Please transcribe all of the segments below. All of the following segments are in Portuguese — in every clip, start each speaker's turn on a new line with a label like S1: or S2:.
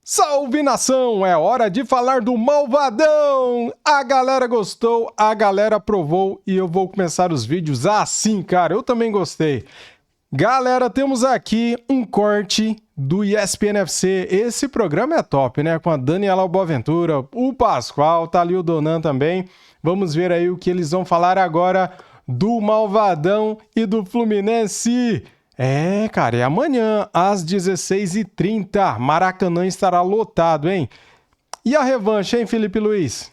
S1: Salve nação, é hora de falar do Malvadão! A galera gostou, a galera aprovou e eu vou começar os vídeos assim, cara, eu também gostei. Galera, temos aqui um corte do ESPN FC, esse programa é top, né? Com a Daniela Boaventura, o Pascoal, tá ali o Donan também. Vamos ver aí o que eles vão falar agora do Malvadão e do Fluminense. É, cara, é amanhã, às 16h30. Maracanã estará lotado, hein? E a revanche, hein, Felipe Luiz?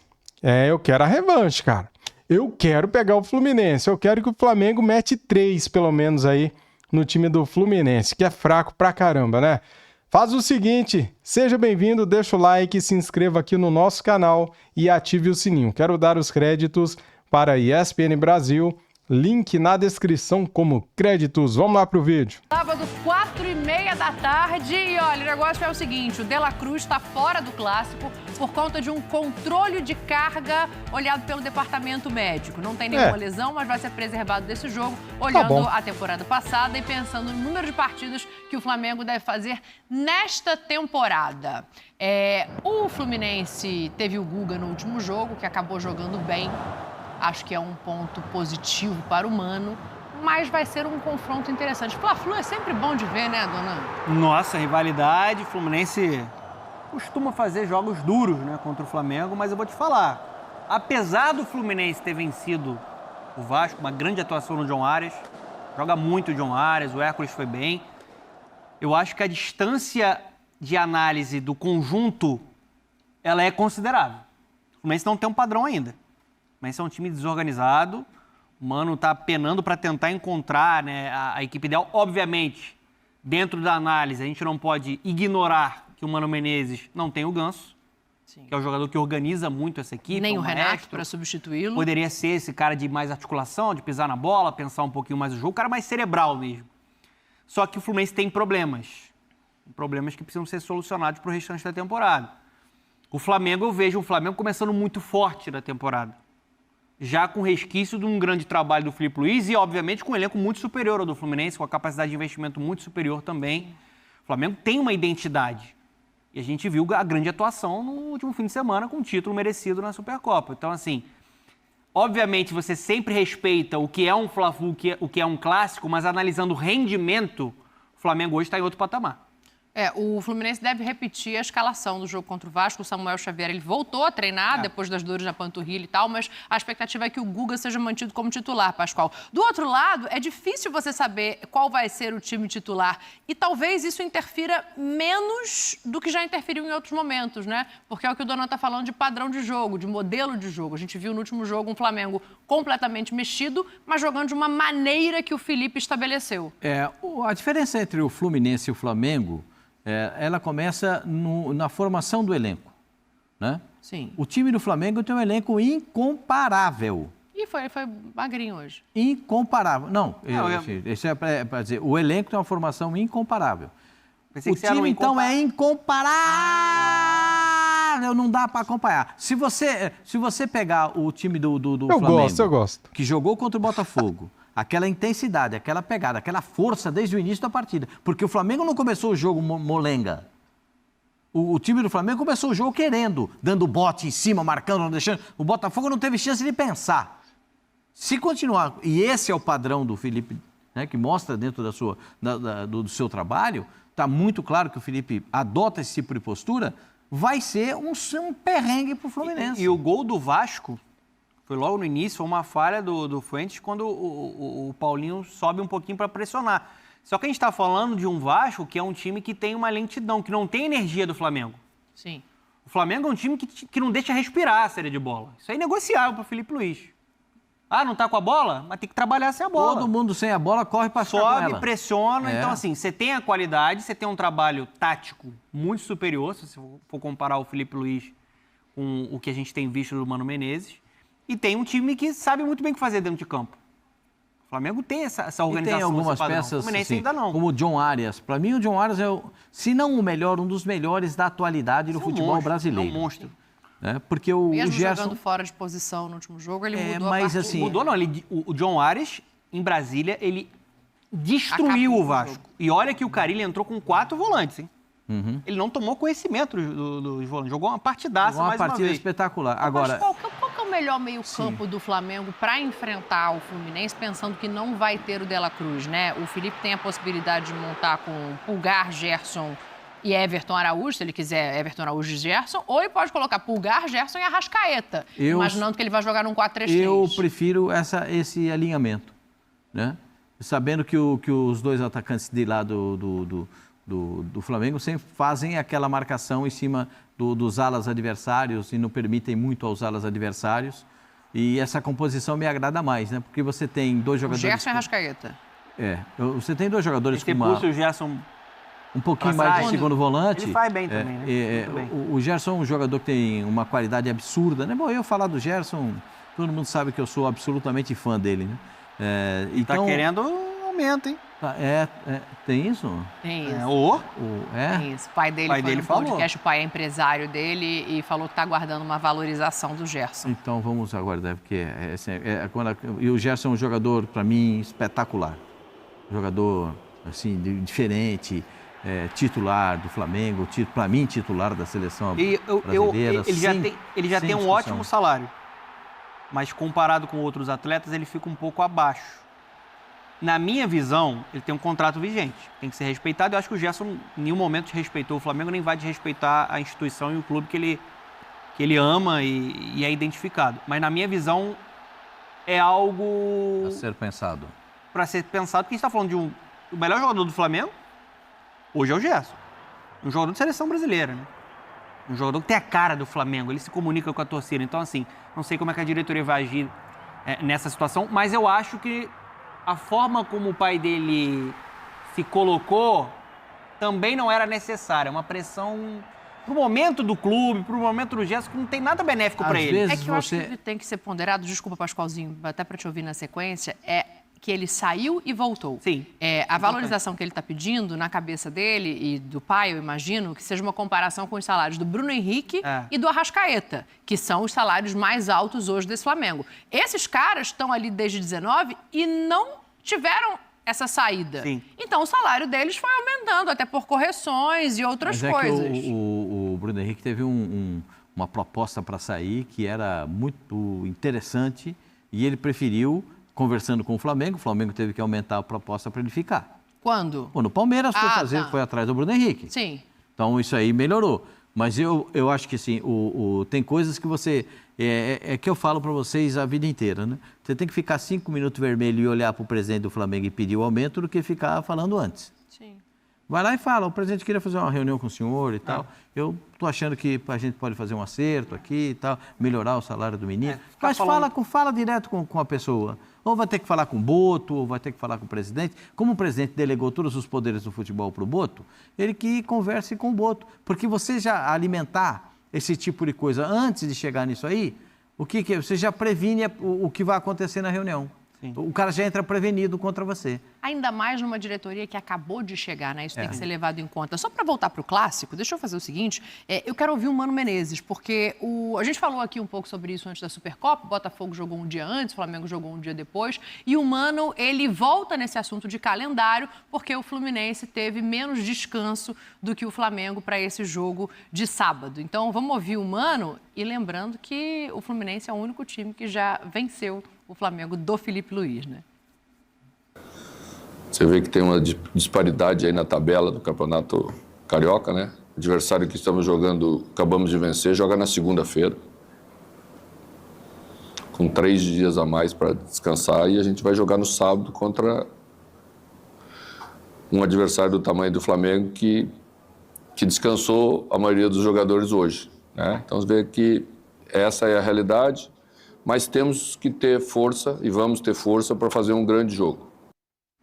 S1: Eu quero a revanche, cara. Eu quero pegar o Fluminense. Eu quero que o Flamengo mete 3, pelo menos, aí no time do Fluminense, que é fraco pra caramba, né? Faz o seguinte, seja bem-vindo, deixa o like, se inscreva aqui no nosso canal e ative o sininho. Quero dar os créditos para a ESPN Brasil. Link na descrição como créditos. Vamos lá pro vídeo.
S2: Sábado, 4h30 da tarde. E olha, o negócio é o seguinte, o De La Cruz está fora do clássico por conta de um controle de carga olhado pelo departamento médico. Não tem nenhuma lesão, mas vai ser preservado desse jogo, olhando a temporada passada e pensando no número de partidas que o Flamengo deve fazer nesta temporada. O Fluminense teve o Guga no último jogo, que acabou jogando bem. Acho que é um ponto positivo para o Mano, mas vai ser um confronto interessante. Fla-Flu é sempre bom de ver, né, Dona?
S3: Nossa, rivalidade. O Fluminense costuma fazer jogos duros, né, contra o Flamengo, mas eu vou te falar, apesar do Fluminense ter vencido o Vasco, uma grande atuação no John Arias, joga muito o John Arias, o Hércules foi bem, eu acho que a distância de análise do conjunto, ela é considerável. O Fluminense não tem um padrão ainda. Mas é um time desorganizado, o Mano está penando para tentar encontrar, né, a equipe ideal. Obviamente, dentro da análise, a gente não pode ignorar que o Mano Menezes não tem o Ganso, que é o jogador que organiza muito essa equipe.
S2: Nem o Renato para substituí-lo.
S3: Poderia ser esse cara de mais articulação, de pisar na bola, pensar um pouquinho mais o jogo, o cara mais cerebral mesmo. Só que o Fluminense tem problemas que precisam ser solucionados para o restante da temporada. O Flamengo, eu vejo o Flamengo começando muito forte da temporada. Já com resquício de um grande trabalho do Felipe Luiz e, obviamente, com um elenco muito superior ao do Fluminense, com a capacidade de investimento muito superior também. O Flamengo tem uma identidade. E a gente viu a grande atuação no último fim de semana com um título merecido na Supercopa. Então, assim, obviamente você sempre respeita o que é um Fla-Flu, o que é um clássico, mas analisando o rendimento, o Flamengo hoje está em outro patamar.
S2: O Fluminense deve repetir a escalação do jogo contra o Vasco. O Samuel Xavier, ele voltou a treinar depois das dores na panturrilha e tal, mas a expectativa é que o Guga seja mantido como titular, Pascoal. Do outro lado, é difícil você saber qual vai ser o time titular e talvez isso interfira menos do que já interferiu em outros momentos, né? Porque é o que o Donan está falando de padrão de jogo, de modelo de jogo. A gente viu no último jogo um Flamengo completamente mexido, mas jogando de uma maneira que o Felipe estabeleceu.
S4: A diferença entre o Fluminense e o Flamengo... ela começa na formação do elenco, né?
S2: Sim.
S4: O time do Flamengo tem um elenco incomparável.
S2: E foi magrinho hoje.
S4: Incomparável. Não, isso é para dizer, o elenco tem uma formação incomparável. O time, então, é incomparável. Não dá para acompanhar. Se você pegar o time do Flamengo...
S1: Eu gosto.
S4: Que jogou contra o Botafogo... Aquela intensidade, aquela pegada, aquela força desde o início da partida. Porque o Flamengo não começou o jogo molenga. O time do Flamengo começou o jogo querendo, dando bote em cima, marcando, não deixando. O Botafogo não teve chance de pensar. Se continuar, e esse é o padrão do Felipe, né, que mostra dentro do seu trabalho, está muito claro que o Felipe adota esse tipo de postura, vai ser um perrengue para o Fluminense.
S3: E o gol do Vasco... Foi logo no início, foi uma falha do Fuentes quando o Paulinho sobe um pouquinho para pressionar. Só que a gente está falando de um Vasco que é um time que tem uma lentidão, que não tem energia do Flamengo.
S2: Sim.
S3: O Flamengo é um time que não deixa respirar a série de bola. Isso é inegociável para o Felipe Luiz. Não tá com a bola? Mas tem que trabalhar sem a bola.
S4: Todo mundo sem a bola corre para ficar com ela.
S3: Sobe, pressiona. Então, assim, você tem a qualidade, você tem um trabalho tático muito superior, se você for comparar o Felipe Luiz com o que a gente tem visto do Mano Menezes. E tem um time que sabe muito bem o que fazer dentro de campo. O Flamengo tem essa organização.
S4: E tem algumas peças,
S3: assim, ainda não.
S4: como o John Arias. Para mim, o John Arias é, se não o melhor, um dos melhores da atualidade do futebol brasileiro.
S3: É um monstro.
S4: Porque o
S2: Mesmo
S4: Gerson...
S2: jogando fora de posição no último jogo, ele mudou
S4: mas,
S2: a partida.
S4: assim,
S3: Mudou não, o John Arias, em Brasília, ele destruiu o Vasco. E olha que o Carille entrou com 4 volantes, hein? Ele não tomou conhecimento dos volantes. Jogou uma partidaça
S4: Uma
S3: mais uma
S4: partida
S3: vez.
S4: espetacular.
S2: Mas
S4: Agora,
S2: qual que é o melhor meio-campo do Flamengo para enfrentar o Fluminense, pensando que não vai ter o De La Cruz, né? O Felipe tem a possibilidade de montar com Pulgar, Gerson e Everton Araújo, se ele quiser Everton Araújo e Gerson, ou ele pode colocar Pulgar, Gerson e Arrascaeta, imaginando que ele vai jogar num 4-3-3.
S4: eu prefiro esse alinhamento, né? Sabendo que os dois atacantes de lá do Flamengo sempre fazem aquela marcação em cima dos alas adversários e não permitem muito aos alas adversários. E essa composição me agrada mais, né? Porque você tem dois jogadores...
S2: Gerson e Arrascaeta.
S4: Você tem dois jogadores com
S3: o Gerson
S4: um pouquinho mais de segundo volante.
S3: Ele faz bem também, né?
S4: O Gerson é um jogador que tem uma qualidade absurda, né? Bom, eu falar do Gerson, todo mundo sabe que eu sou absolutamente fã dele, né?
S3: Então, tá querendo aumento, hein?
S4: Tem isso?
S2: Tem isso.
S3: Tem
S2: isso. O pai dele falou no podcast, o pai é empresário dele e falou que está aguardando uma valorização do Gerson.
S4: Então vamos aguardar, porque e o Gerson é um jogador, para mim, espetacular. Jogador, assim, diferente, titular do Flamengo, para mim, titular da seleção brasileira.
S3: Ele já tem um ótimo salário, mas comparado com outros atletas, ele fica um pouco abaixo. Na minha visão, ele tem um contrato vigente, tem que ser respeitado. Eu acho que o Gerson em nenhum momento respeitou o Flamengo, nem vai desrespeitar a instituição e o clube que ele ama e é identificado. Mas na minha visão, é algo...
S4: A ser pensado.
S3: Para ser pensado, porque a gente está falando de o melhor jogador do Flamengo, hoje é o Gerson. Um jogador de seleção brasileira, né? Um jogador que tem a cara do Flamengo, ele se comunica com a torcida. Então, assim, não sei como é que a diretoria vai agir nessa situação, mas eu acho que a forma como o pai dele se colocou também não era necessária. Uma pressão pro momento do clube, pro momento do Gerson, que não tem nada benéfico para ele.
S2: É que eu acho que tem que ser ponderado, desculpa, Pascoalzinho, até para te ouvir na sequência, que ele saiu e voltou.
S3: Sim.
S2: A valorização que ele está pedindo na cabeça dele e do pai, eu imagino, que seja uma comparação com os salários do Bruno Henrique e do Arrascaeta, que são os salários mais altos hoje desse Flamengo. Esses caras estão ali desde 19 e não tiveram essa saída.
S3: Sim.
S2: Então o salário deles foi aumentando, até por correções e outras coisas.
S4: Que o Bruno Henrique teve uma proposta para sair que era muito interessante e ele preferiu, conversando com o Flamengo teve que aumentar a proposta para ele ficar.
S2: Quando?
S4: Quando o Palmeiras foi atrás do Bruno Henrique.
S2: Sim.
S4: Então isso aí melhorou. Mas eu acho que assim, tem coisas que você... que eu falo para vocês a vida inteira, né? Você tem que ficar 5 minutos vermelho e olhar para o presidente do Flamengo e pedir o aumento do que ficar falando antes.
S2: Sim.
S4: Vai lá e fala, o presidente queria fazer uma reunião com o senhor e tal. Eu estou achando que a gente pode fazer um acerto aqui e tal, melhorar o salário do menino. Mas fala direto com a pessoa. Ou vai ter que falar com o Boto, ou vai ter que falar com o presidente. Como o presidente delegou todos os poderes do futebol para o Boto, ele que converse com o Boto. Porque você já alimentar esse tipo de coisa antes de chegar nisso aí, você já previne o que vai acontecer na reunião. Sim. O cara já entra prevenido contra você.
S2: Ainda mais numa diretoria que acabou de chegar, né? Isso tem que ser levado em conta. Só para voltar para o clássico, deixa eu fazer o seguinte, eu quero ouvir o Mano Menezes, porque a gente falou aqui um pouco sobre isso antes da Supercopa, o Botafogo jogou um dia antes, o Flamengo jogou um dia depois, e o Mano, ele volta nesse assunto de calendário, porque o Fluminense teve menos descanso do que o Flamengo para esse jogo de sábado. Então, vamos ouvir o Mano, e lembrando que o Fluminense é o único time que já venceu o Flamengo do Felipe Luiz, né?
S5: Você vê que tem uma disparidade aí na tabela do Campeonato Carioca, né? O adversário que estamos jogando, acabamos de vencer, joga na segunda-feira, com 3 dias a mais para descansar, e a gente vai jogar no sábado contra um adversário do tamanho do Flamengo que descansou a maioria dos jogadores hoje, né? Então você vê que essa é a realidade, mas temos que ter força e vamos ter força para fazer um grande jogo.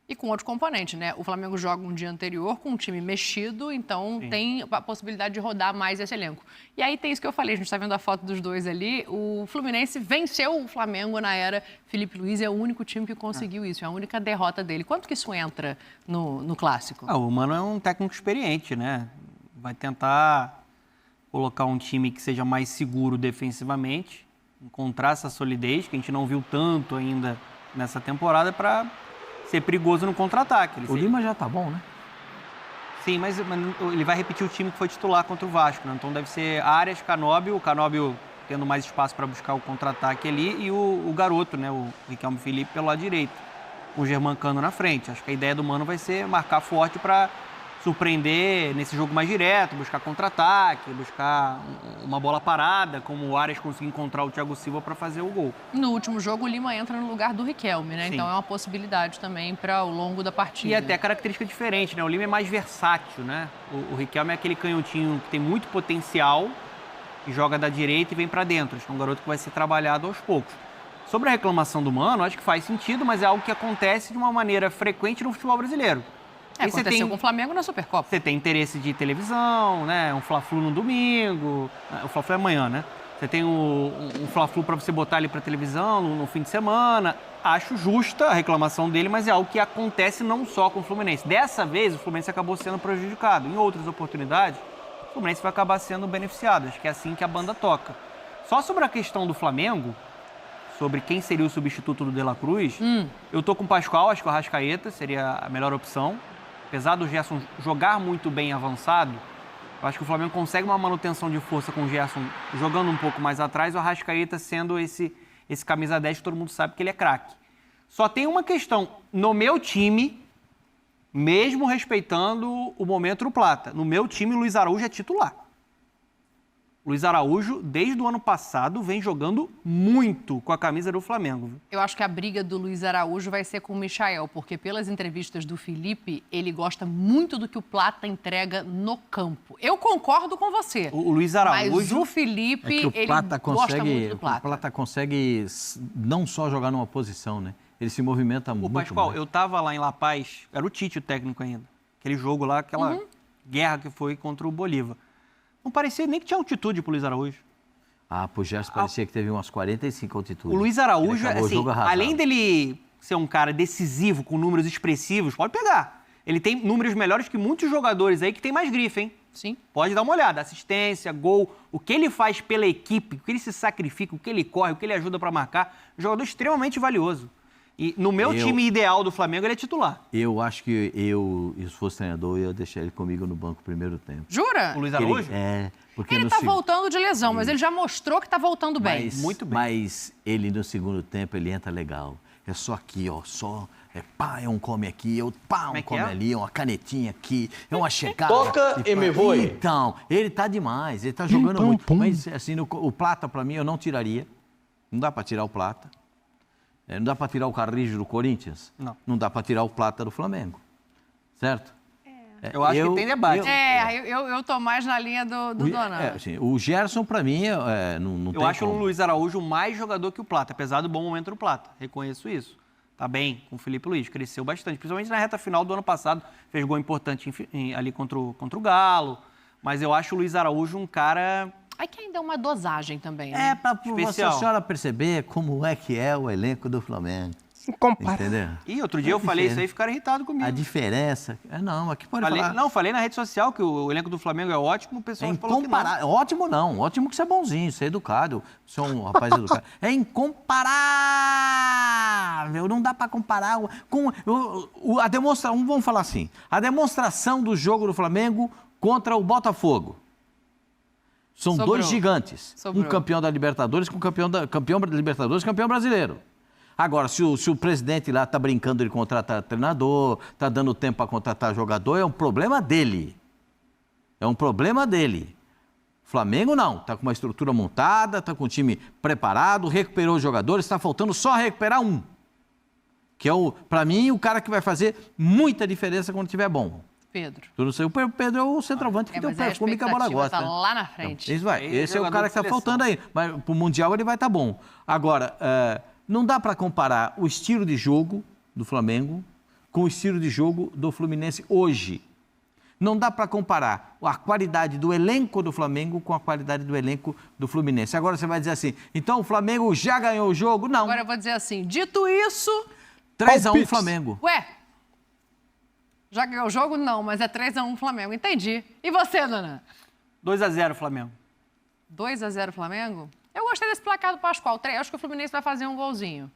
S2: E com outro componente, né? O Flamengo joga um dia anterior com um time mexido, então tem a possibilidade de rodar mais esse elenco. E aí tem isso que eu falei, a gente está vendo a foto dos dois ali, o Fluminense venceu o Flamengo na era Felipe Luiz, é o único time que conseguiu isso, é a única derrota dele. Quanto que isso entra no Clássico?
S3: O Mano é um técnico experiente, né? Vai tentar colocar um time que seja mais seguro defensivamente, encontrar essa solidez, que a gente não viu tanto ainda nessa temporada, para ser perigoso no contra-ataque.
S4: O Lima já tá bom, né?
S3: Sim, mas ele vai repetir o time que foi titular contra o Vasco, né? Então deve ser Arias, Canóbio, o Canóbio tendo mais espaço para buscar o contra-ataque ali e o garoto, né? O Riquelme Felipe pelo lado direito, o Germancano na frente. Acho que a ideia do Mano vai ser marcar forte para surpreender nesse jogo mais direto, buscar contra-ataque, buscar uma bola parada, como o Arias conseguiu encontrar o Thiago Silva para fazer o gol.
S2: No último jogo, o Lima entra no lugar do Riquelme, né?
S3: Sim.
S2: Então é uma possibilidade também para o longo da partida.
S3: E até característica diferente, né? O Lima é mais versátil, né? O Riquelme é aquele canhotinho que tem muito potencial e joga da direita e vem para dentro. Acho que é um garoto que vai ser trabalhado aos poucos. Sobre a reclamação do Mano, acho que faz sentido, mas é algo que acontece de uma maneira frequente no futebol brasileiro.
S2: Aconteceu com o Flamengo na Supercopa.
S3: Você tem interesse de televisão, né? Um Fla-Flu no domingo. O Fla-Flu é amanhã, né? Você tem um Fla-Flu para você botar ali para televisão no fim de semana. Acho justa a reclamação dele, mas é algo que acontece não só com o Fluminense. Dessa vez, o Fluminense acabou sendo prejudicado. Em outras oportunidades, o Fluminense vai acabar sendo beneficiado. Acho que é assim que a banda toca. Só sobre a questão do Flamengo, sobre quem seria o substituto do De La Cruz, eu tô com o Pascoal, acho que o Arrascaeta seria a melhor opção. Apesar do Gerson jogar muito bem avançado, eu acho que o Flamengo consegue uma manutenção de força com o Gerson jogando um pouco mais atrás, o Arrascaeta sendo esse camisa 10 que todo mundo sabe que ele é craque. Só tem uma questão, no meu time, mesmo respeitando o momento do Plata, no meu time o Luiz Araújo é titular. O Luiz Araújo, desde o ano passado, vem jogando muito com a camisa do Flamengo.
S2: Eu acho que a briga do Luiz Araújo vai ser com o Michael, porque pelas entrevistas do Felipe, ele gosta muito do que o Plata entrega no campo. Eu concordo com você.
S3: O Luiz Araújo...
S2: Mas o Felipe,
S4: que o
S2: ele
S4: Plata
S2: gosta muito do Plata.
S4: O Plata consegue não só jogar numa posição, né? Ele se movimenta muito.
S3: Pascoal,
S4: mais.
S3: eu tava lá em La Paz, era o Tite o técnico ainda. Aquele jogo lá, aquela guerra que foi contra o Bolívar. Não parecia nem que tinha altitude pro Luiz Araújo.
S4: Pro Gerson parecia que teve umas 45 altitudes.
S3: O Luiz Araújo,
S4: Ele
S3: assim, além dele ser um cara decisivo, com números expressivos, pode pegar. Ele tem números melhores que muitos jogadores aí que tem mais grife, hein?
S2: Sim.
S3: Pode dar uma olhada. Assistência, gol, o que ele faz pela equipe, o que ele se sacrifica, o que ele corre, o que ele ajuda para marcar. Um jogador extremamente valioso. E no meu time ideal do Flamengo, ele é titular.
S4: Eu acho que se fosse treinador, eu ia deixar ele comigo no banco no primeiro tempo.
S2: Jura?
S3: O Luiz Araújo?
S4: Porque
S2: Ele tá voltando de lesão, mas ele já mostrou que tá voltando bem.
S3: Muito bem.
S4: Mas ele no segundo tempo, ele entra legal. É só aqui, ó, é um come aqui, um come ali, uma canetinha aqui, é uma chegada.
S6: Toca e me voe.
S4: Então, ele tá demais, ele tá jogando muito. Mas assim, o Plata pra mim eu não tiraria. Não dá pra tirar o Plata. Não dá pra tirar o Carrijo do Corinthians. Não dá pra tirar o Plata do Flamengo. Certo?
S3: Eu acho que tem debate.
S2: Eu tô mais na linha do Donan.
S4: Assim, o Gerson, pra mim, não tem
S3: Eu acho
S4: como.
S3: o Luiz Araújo mais jogador que o Plata, apesar do bom momento do Plata. Reconheço isso. Tá bem com o Felipe Luiz, cresceu bastante, principalmente na reta final do ano passado. Fez gol importante ali contra o Galo. Mas eu acho o Luiz Araújo um cara...
S2: Aí que ainda é uma dosagem também, né?
S4: Pra a senhora perceber como é que é o elenco do Flamengo. Entendeu?
S3: E outro dia eu falei isso aí e ficaram irritados comigo.
S4: A diferença... aqui pode falar...
S3: Não, falei na rede social que o elenco do Flamengo é ótimo, o pessoal falou que não.
S4: Ótimo não, ótimo que você é bonzinho, você é educado, você é um rapaz educado. É incomparável, não dá pra comparar com a demonstração, vamos falar assim, a demonstração do jogo do Flamengo contra o Botafogo. São dois gigantes, um campeão da Libertadores com campeão da Libertadores, campeão brasileiro. Agora, se o presidente lá está brincando de contratar treinador, está dando tempo para contratar jogador, é um problema dele. É um problema dele. Flamengo não, está com uma estrutura montada, está com o time preparado, recuperou os jogadores, está faltando só recuperar um. Que é, para mim, o cara que vai fazer muita diferença quando estiver bom.
S2: Pedro.
S4: Eu não sei, o Pedro é o centroavante que tem o perfume que a bola gosta.
S2: Tá lá na frente.
S4: Então, esse é o cara que está faltando aí. Mas para o Mundial ele vai estar bom. Agora, não dá para comparar o estilo de jogo do Flamengo com o estilo de jogo do Fluminense hoje. Não dá para comparar a qualidade do elenco do Flamengo com a qualidade do elenco do Fluminense. Agora você vai dizer assim, então o Flamengo já ganhou o jogo? Não.
S2: Agora eu vou dizer assim, dito isso...
S4: 3-1 Flamengo.
S2: Ué, já ganhou o jogo? Não, mas é 3-1 Flamengo. Entendi. E você, Dona?
S3: 2-0 Flamengo.
S2: 2-0 Flamengo? Eu gostei desse placar do Pascoal. Acho que o Fluminense vai fazer um golzinho.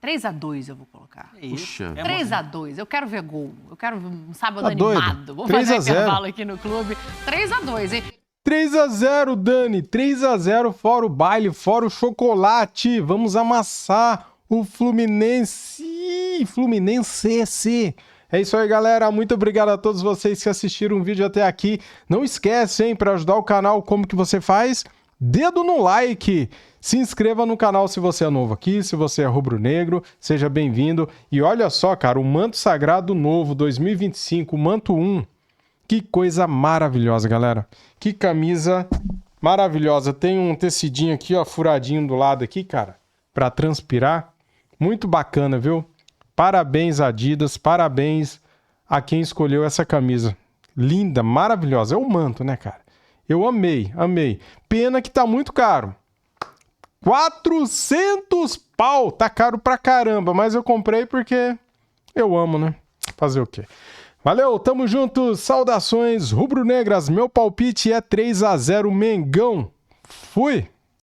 S2: 3-2 eu vou colocar.
S4: Puxa.
S2: 3-2. Eu quero ver gol. Eu quero um sábado
S1: Tá doido?
S2: animado. Vou
S1: 3 a
S2: fazer
S1: 0.
S2: intervalo aqui no clube. 3-2, hein?
S1: 3-0, Dani. 3-0, fora o baile, fora o chocolate. Vamos amassar o Fluminense. Fluminense. É isso aí, galera. Muito obrigado a todos vocês que assistiram o vídeo até aqui. Não esquece, hein, para ajudar o canal, como que você faz? Dedo no like. Se inscreva no canal se você é novo aqui, se você é rubro-negro, seja bem-vindo. E olha só, cara, o Manto Sagrado novo 2025, o Manto 1. Que coisa maravilhosa, galera. Que camisa maravilhosa. Tem um tecidinho aqui, ó, furadinho do lado aqui, cara, para transpirar. Muito bacana, viu? Parabéns, Adidas. Parabéns a quem escolheu essa camisa. Linda, maravilhosa. É o manto, né, cara? Eu amei, amei. Pena que tá muito caro. 400 pau. Tá caro pra caramba, mas eu comprei porque eu amo, né? Fazer o quê? Valeu, tamo junto. Saudações rubro-negras. Meu palpite é 3-0 Mengão. Fui!